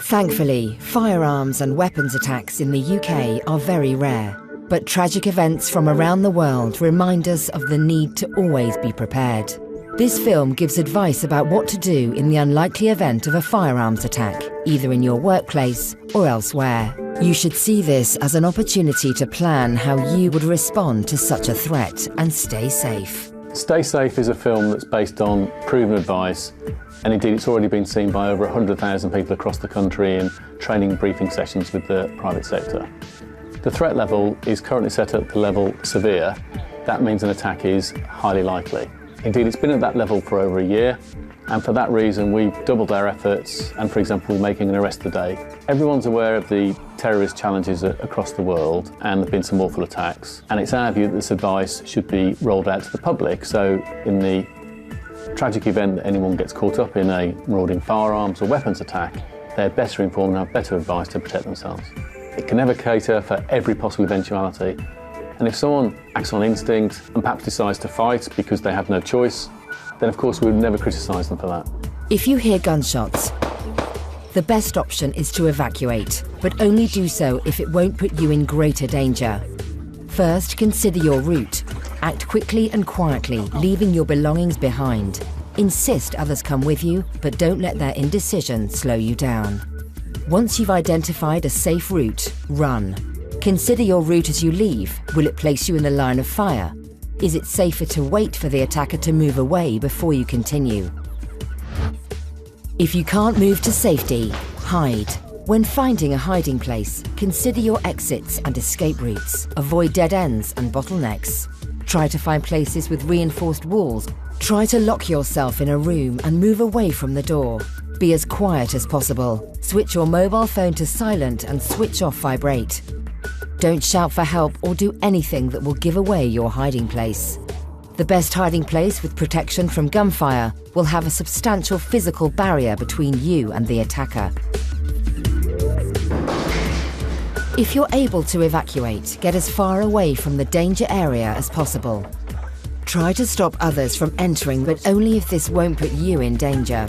Thankfully, firearms and weapons attacks in the UK are very rare, but tragic events from around the world remind us of the need to always be prepared. This film gives advice about what to do in the unlikely event of a firearms attack, either in your workplace or elsewhere. You should see this as an opportunity to plan how you would respond to such a threat and stay safe. Stay Safe is a film that's based on proven advice, and indeed it's already been seen by over 100,000 people across the country in training and briefing sessions with the private sector. The threat level is currently set at the level severe. That means an attack is highly likely. Indeed, it's been at that level for over a year, and for that reason we've doubled our efforts and, for example, making an arrest today. Everyone's aware of the terrorist challenges across the world, and there have been some awful attacks, and it's our view that this advice should be rolled out to the public, so in the tragic event that anyone gets caught up in a marauding firearms or weapons attack, they're better informed and have better advice to protect themselves. It can never cater for every possible eventuality, and if someone acts on instinct and perhaps decides to fight because they have no choice, then of course we would never criticise them for that. If you hear gunshots, the best option is to evacuate, but only do so if it won't put you in greater danger. First, consider your route. Act quickly and quietly, leaving your belongings behind. Insist others come with you, but don't let their indecision slow you down. Once you've identified a safe route, run. Consider your route as you leave. Will it place you in the line of fire? Is it safer to wait for the attacker to move away before you continue? If you can't move to safety, hide. When finding a hiding place, consider your exits and escape routes. Avoid dead ends and bottlenecks. Try to find places with reinforced walls. Try to lock yourself in a room and move away from the door. Be as quiet as possible. Switch your mobile phone to silent and switch off vibrate. Don't shout for help or do anything that will give away your hiding place. The best hiding place with protection from gunfire will have a substantial physical barrier between you and the attacker. If you're able to evacuate, get as far away from the danger area as possible. Try to stop others from entering, but only if this won't put you in danger.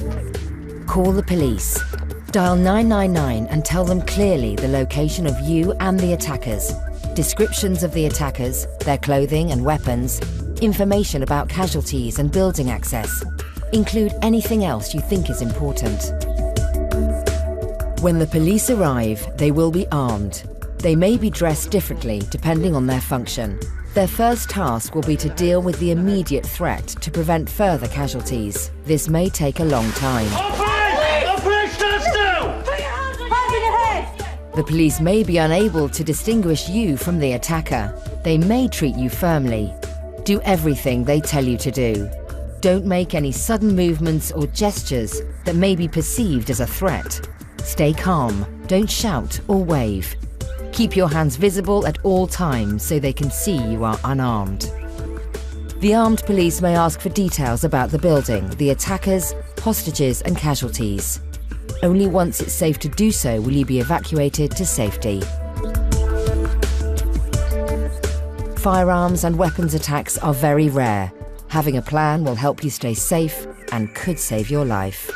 Call the police. Dial 999 and tell them clearly the location of you and the attackers, descriptions of the attackers, their clothing and weapons, information about casualties and building access. Include anything else you think is important. When the police arrive, they will be armed. They may be dressed differently depending on their function. Their first task will be to deal with the immediate threat to prevent further casualties. This may take a long time. The police may be unable to distinguish you from the attacker. They may treat you firmly. Do everything they tell you to do. Don't make any sudden movements or gestures that may be perceived as a threat. Stay calm. Don't shout or wave. Keep your hands visible at all times so they can see you are unarmed. The armed police may ask for details about the building, the attackers, hostages and casualties. Only once it's safe to do so will you be evacuated to safety. Firearms and weapons attacks are very rare. Having a plan will help you stay safe and could save your life.